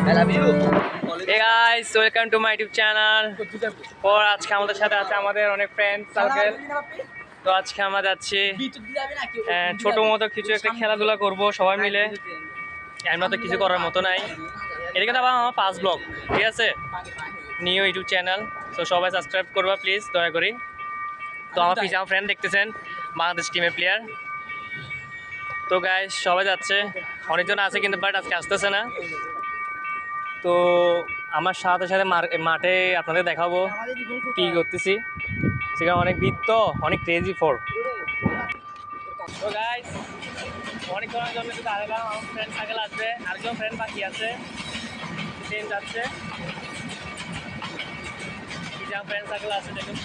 Hey guys, welcome to my YouTube channel. और আজকে আমাদের সাথে আছে আমাদের অনেক ফ্রেন্ড সার্কেল। তো আজকে আমরা যাচ্ছি ছোট মতো কিছু একটা খেলাধুলা করব সবাই মিলে। আমরা তো কিছু করার মতো নাই। এটা কিন্তু আমার ফার্স্ট ব্লগ, ঠিক আছে? নিউ ইউটিউব চ্যানেল, তো সবাই সাবস্ক্রাইব করবা প্লিজ দয়া করে। তো আমার পিছনে আমার ফ্রেন্ড দেখতেছেন বাংলাদেশ টিমের প্লেয়ার। তো গাইস সবাই যাচ্ছে, অনেকজন আছে কিন্তু বাট আজকে আসতেছে না। তো আমার সাথে সাথে মাঠে আপনাদের দেখাবো কি করতেছি। সেখানে অনেক ভিড়, তো অনেক ক্রেজি ফর। তো গাইস অনেকক্ষণের জন্য কিন্তু আরেকবার আমার ফ্রেন্ড সার্কেল আসবে, আরেকজন ফ্রেন্ড বাকি আছে, ট্রেন যাচ্ছে। ফ্রেন্ড সার্কেল আছে দেখুন।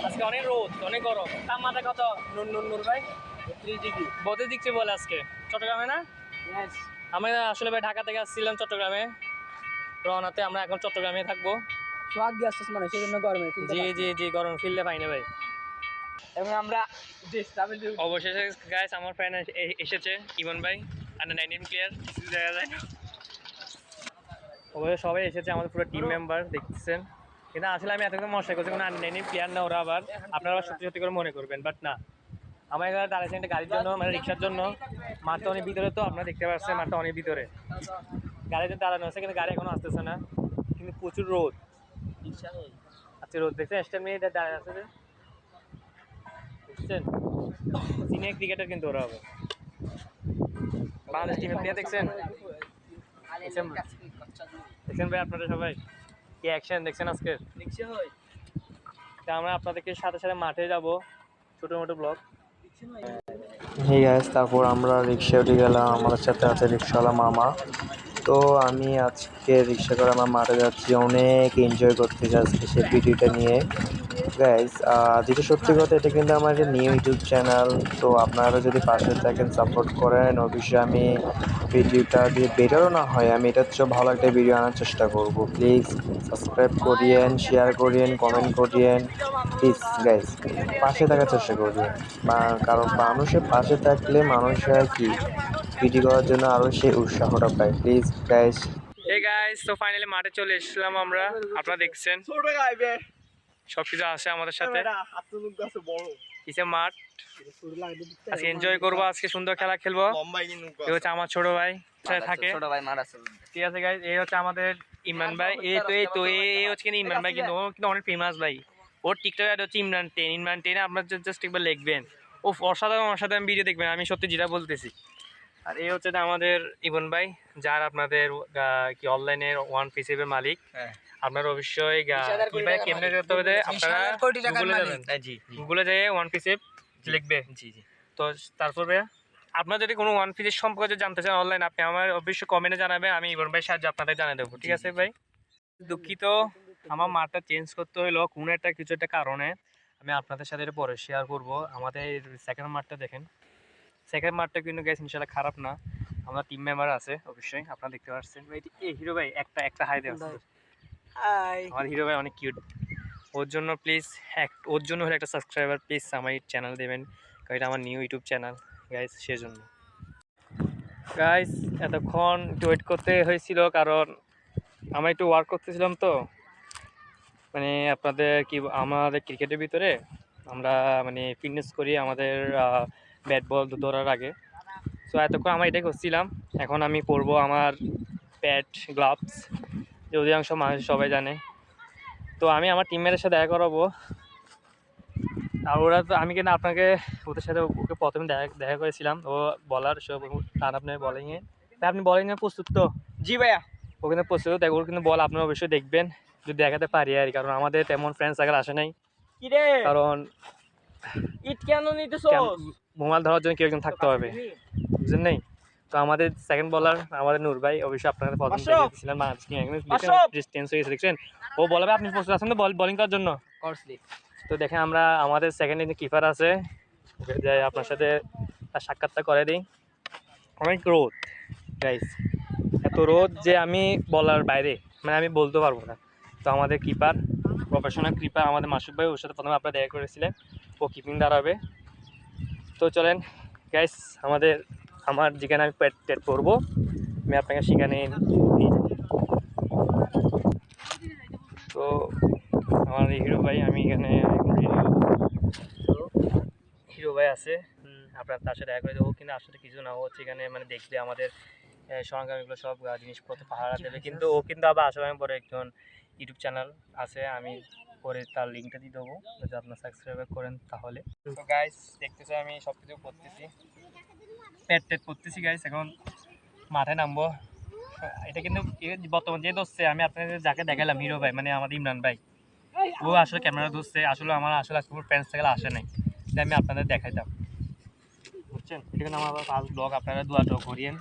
আজকে অনেক রোদ, অনেক গরম। তাপমাত্রা কত নূর ভাই? 32 ডিগ্রি বলে আজকে চট্টগ্রামে না? আমি আসলে ভাই ঢাকা থেকে আসছিলাম চট্টগ্রামে রওনাতে। আমরা এখন চট্টগ্রামে থাকবো। জি জি জি, গরম ফিলতে পাই না ভাই। এবং আমরা অবশেষে গাইস আমার ফ্রেন্ড এসেছে, ইমন ভাই, আন্ডার 19 প্লেয়ার। দেখা যায় অবশ্যই সবাই এসেছে, আমাদের পুরো টিম মেম্বার দেখতেছেন। কিন্তু আসলে আমি এতক্ষণ মশাই করছি কোনো আন্ডার 19 প্লেয়ার না ওরা, আবার আপনারা আবার সত্যি সত্যি করে মনে করবেন, বাট না। আমার এখানে দাঁড়িয়েছে একটা গাড়ির জন্য, মানে রিক্সার জন্য। মাঠটা অনেক ভিতরে, তো আপনারা দেখতে পাচ্ছেন মাঠটা অনেক ভিতরে। গাড়িতে দাঁড়ানো আছে কিন্তু গাড়ি এখনো আসতেছে না, কিন্তু প্রচুর রোদ। আচ্ছা রোদ দেখছেন, স্ট্যান্ড নিয়ে দাঁড়িয়ে আছে বুঝছেন। সিনিয়র ক্রিকেটার কিন্তু ওরা হবে, বাংলাদেশ টিমের প্লেয়ার দেখছেন। দেখছেন ভাই আপনারা সবাই কি অ্যাকশন দেখছেন আজকে। আমরা আপনাদেরকে সাথে সাথে মাঠে যাব, ছোটো মোটো ব্লগ। হে গাইস, তারপর আমরা রিক্সা উঠে গেলাম। আমাদের সাথে আছে রিক্সাওয়ালা মামা। তো আমি আজকে রিক্সা করে আমার মাঠে যাচ্ছি, অনেক এনজয় করতেছি আজকে সে ভিডিওটা নিয়ে। গাইস যেটা সত্যি কথা, এটা কিন্তু আমার একটা নিউ ইউটিউব চ্যানেল। তো আপনারা যদি পাশে থাকেন, সাপোর্ট করেন, অবশ্যই আমি ভিডিওটা দিয়ে বেটারও না হয়, আমি এটার চেয়ে ভালো একটা ভিডিও আনার চেষ্টা করব। প্লিজ সাবস্ক্রাইব করিয়েন, শেয়ার করিয়েন, কমেন্ট করিয়েন প্লিজ গাইস, পাশে থাকার চেষ্টা করিয়েন। কারণ মানুষের পাশে থাকলে মানুষের কি ভিডিও করার জন্য আরও সে উৎসাহটা পায়। Please guys. এই গাইস, তো ফাইনালি মাঠে চলে এসেছিলাম আমরা, আপনারা দেখছেন সবকিছু আছে আমাদের সাথে। কিসে মাঠ আজকে এনজয় করবো, আজকে সুন্দর খেলা খেলবো। এই হচ্ছে আমার ছোট ভাই থাকে, ঠিক আছে গাইস। এই হচ্ছে আমাদের ইমরান ভাই। এই হচ্ছে কিন্তু ইমরান ভাই, কিন্তু ও কিন্তু অনেক ফেমাস ভাই। ওর টিকটক আইডি হচ্ছে ইমরান 10। আপনার জাস্ট একবার লিখবেন, ও অসাধারণ অসাধারণ ভিডিও দেখবেন, আমি সত্যি যেটা বলতেছি। আর এই হচ্ছে আমাদের ইমন ভাই, যার আপনাদের কি অনলাইনের ওয়ান পিস এর মালিক। আপনারা অবশ্যই কেমনে করতে হবে, আপনারা গুগলে যাবেন, গুগলে যেয়ে ওয়ান পিস লিখবে। জি জি। তো তারপরে আপনারা যদি কোনো ওয়ান পিসের সম্পর্কে জানতে চান অনলাইন, আপনি আমার অবশ্যই কমেন্টে জানাবেন, আমি ইমন ভাই সাহায্য আপনাদের জানিয়ে দেবো, ঠিক আছে ভাই। দুঃখিত, আমার মাঠটা চেঞ্জ করতে হইলো কোনো একটা কিছু একটা কারণে। আমি আপনাদের সাথে এটা পরে শেয়ার করবো। আমাদের সেকেন্ড মাঠটা দেখেন, সেকেন্ড মাঠটা কিন্তু গ্যাস ইনশাল্লাহ খারাপ না। আমরা টিম মেম্বার আছে অবশ্যই, আপনারা দেখতে পাচ্ছেন। এই হিরো ভাই একটা হাই দেওয়া, আমার হিরো ভাই অনেক কিউট। ওর জন্য প্লিজ ওর জন্য হলে একটা সাবস্ক্রাইবার প্লিজ আমার চ্যানেল দেবেন, কারণ এটা আমার নিউ ইউটিউব চ্যানেল গাইস, সেজন্য। গাইস এতক্ষণ একটু ওয়েট করতে হয়েছিল, কারণ আমরা একটু ওয়ার্ক করতেছিলাম। তো মানে আপনাদের কি, আমাদের ক্রিকেটের ভিতরে আমরা মানে ফিটনেস করি আমাদের ব্যাট বল ধরার আগে। সো এতক্ষণ আমরা এটাই করছিলাম। এখন আমি পরবো আমার প্যাড গ্লাভস, যে অধিকাংশ মানুষ সবাই জানে। তো আমি আমার টিমমেটের সাথে দেখা করাবো। আর ওরা তো, আমি কিন্তু আপনাকে ওদের সাথে ওকে প্রথমে দেখা করেছিলাম। ও বলার সব তার আপনার বলিংয়ে, তাই আপনি বলিংয়ে প্রস্তুত তো? জি ভাইয়া, ও কিন্তু প্রস্তুত। দেখ ওর কিন্তু বল আপনারা অবশ্যই দেখবেন যদি দেখাতে পারি আর, কারণ আমাদের তেমন ফ্রেন্ড সার্কেল আসে নাই। কারণ ইট কেন নিতেছো? মোবাইল ধরার জন্য কেউ একজন থাকতে হবে, বুঝলেন নাই? তো আমাদের সেকেন্ড বলার আমাদের নূর ভাই, অবশ্যই আপনারা প্রথম দেখেছিলেন দেখছেন। ও বলবে আপনি প্রস্তুত আছেন তো বোলিং করার জন্য? তো দেখেন আমরা আমাদের সেকেন্ড কিপার আছে, ওকে যাই আপনার সাথে তার সাক্ষাৎটা করে দিই। অনেক রোদ গাইস, এত রোদ যে আমি বলার বাইরে, মানে আমি বলতে পারবো না। তো আমাদের কিপার, প্রফেশনাল কিপার আমাদের মাসুক ভাই, ওর সাথে প্রথমে আপনারা দেখা করেছিলেন। ও কিপিং দাঁড়াবে। তো চলেন গাইস আমার যেখানে আমি পেট টেট করবো আমি আপনাকে সেখানে নিয়ে যাবো। তো আমার হিরো ভাই আমি এখানে হিরো ভাই আছে, আপনার তার সাথে দেখা করে দেবো, কিন্তু আসলে কিছু না, ও হচ্ছে এখানে মানে দেখবে আমাদের সরঞ্জামগুলো সব জিনিসপত্র পাহারা দেবে, কিন্তু ও কিন্তু আবার আসলে আমি পরে একজন ইউটিউব চ্যানেল আছে, আমি পরে তার লিঙ্কটা দিয়ে দেবো যদি আপনার সাবস্ক্রাইব করেন তাহলে। তো গাইস দেখতেছে আমি সব কিছু করতেছি, পেট টেট করতেছি গাইস, এখন মাঠে নামবো। এটা কিন্তু বর্তমান যে ধরছে আমি আপনাদের যাকে দেখালাম হিরো ভাই মানে আমাদের ইমরান ভাই, ও আসলে ক্যামেরা ধরছে, আসলে আমার আসলে ফ্রেন্ডস থেকে আসে নাই, তাই আমি আপনাদের দেখাইতাম, বুঝছেন। এটা কিন্তু আমার ফার্স্ট ব্লগ, আপনারা দোয়া করিয়েন,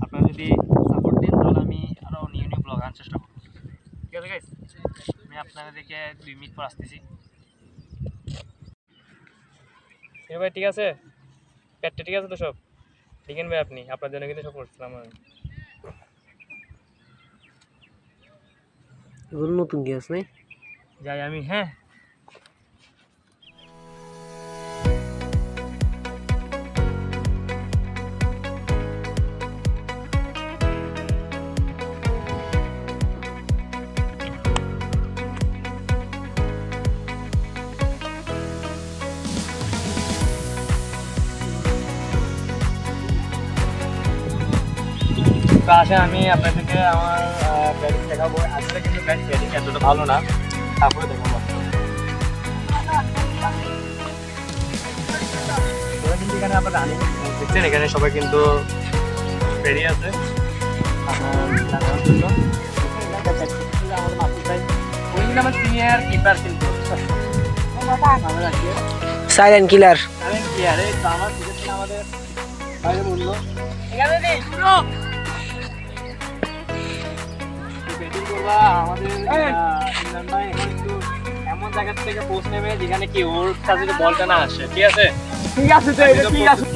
আপনারা যদি সাপোর্ট দেন তাহলে আমি আরও নিউ নিউ ব্লগ আনার চেষ্টা করব, ঠিক আছে গাইস। আমি আপনাদেরকে 2 মিনিট পর আসতেছি। হিরো ভাই ঠিক আছে, পেটটা ঠিক আছে তো সব দেখেন ভাই, আপনি আপনার জন্য কিন্তু সব করছিলাম আমি। এগুলো নতুন গ্যাস নেই যাই আমি, হ্যাঁ তো আসে আমি আপনাদেরকে আমার ব্যাটিং দেখাবো, আসলে কিন্তু ব্যাটিং এতটা ভালো না, তারপরে দেখাবো। কিন্তু এখানে আবার রানিং দেখছেন, এখানে সবাই কিন্তু রেডি আছে আমার জন্য। আমাদের মাসুদ ভাই উনি কিন্তু আমার সিনিয়র কিপার, কিন্তু সাইলেন্ট কিলার আমার আমাদের বাইরে বললো এখানে নেই ব্যাটিং করবা আমাদের ইমরান ভাই এখন একটু এমন জায়গা থেকে পোস্ট নেবে যেখানে কি ওর কাছে বলটা না আসে, ঠিক আছে ঠিক আছে তো এটা ঠিক আছে।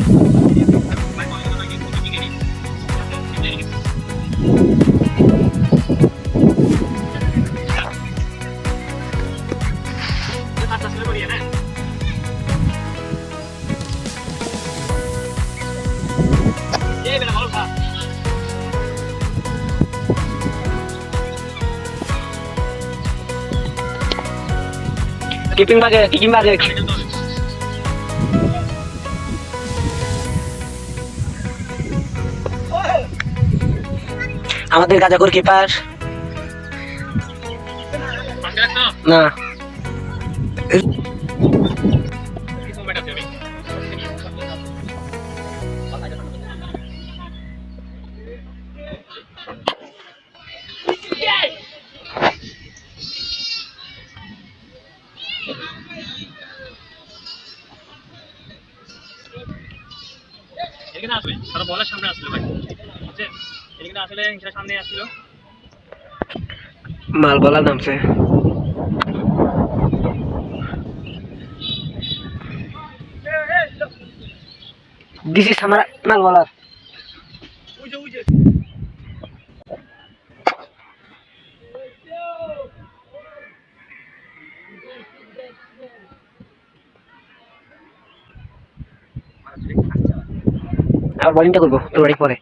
কিপিং বাজে আমাদের গাজাকুর কিপার না এখানে আসবে তারা বলার সামনে আসলো ভাই, বুঝছেন, এখানে আসলে সেটা সামনে আসছিল মাল বলা নামছে দিস ইজ আমার মাল বলার আর বোলিংটা করবো তোর বাড়ি পরে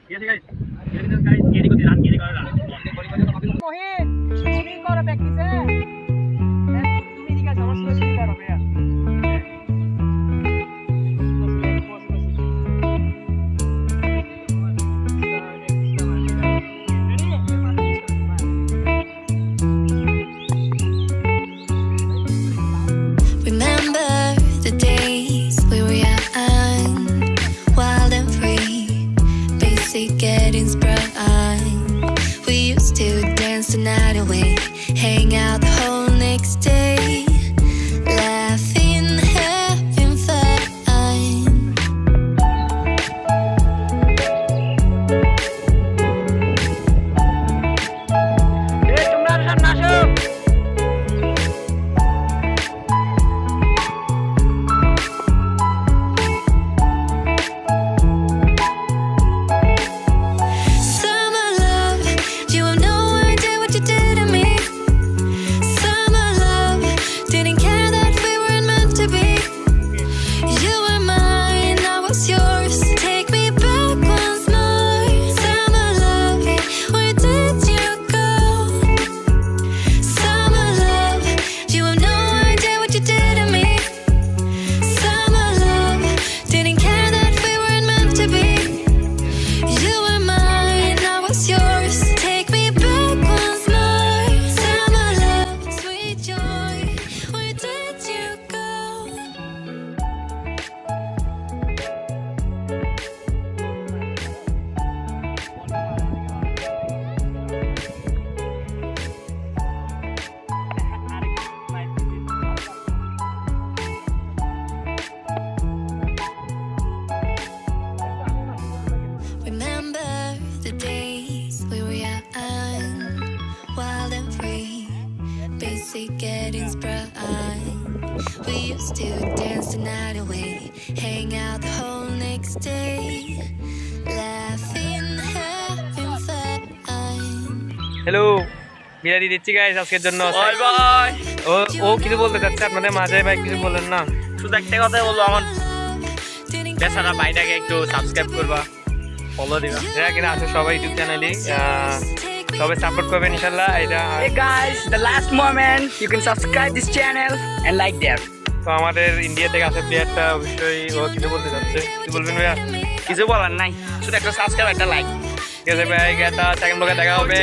ঠিক আছে গাইস, এখানে গাইস কেডি করে রান কেডি করে রান মোহিত তুমি করো প্র্যাকটিসে তুমি দিকে সমস্যা শুরু করো ভাইয়া Remember the days we were young, wild and free, basic getting sprung. We used to dance the night away, hang out the whole next day, laughing, having fun. তোমরা সামনে আসো wild and free, basic getting sprung. We used to dance the night away, hang out the whole next day, laughing, having fun. Hello, বিদায় দিচ্ছি guys আজকের জন্য। Bye bye. ও কিছু বলতে চাচ্ছে আপনাদের মাঝে, ভাই কিছু বলেন না। শুধু একটা কথা বলবো, আমার বেচারা ভাইটাকে একটু সাবস্ক্রাইব করবা, ফলো দিবা। যারা কিনা আছে সবাই ইউটিউব চ্যানেলে সবাই সাপোর্ট করবেন ইনশাল্লাহ। এটা Hey guys, the last moment, you can subscribe this channel and like that. তো আমাদের ইন্ডিয়া থেকে আসা প্লেয়ারটা অবশ্যই ও কিছু বলতে চাচ্ছে, কি বলবেন ভাইয়া? কিছু বলার নাই, শুধু একটা সাবস্ক্রাইব, একটা লাইক। ঠিক আছে ভাই, সেকেন্ড ব্লগে দেখা হবে।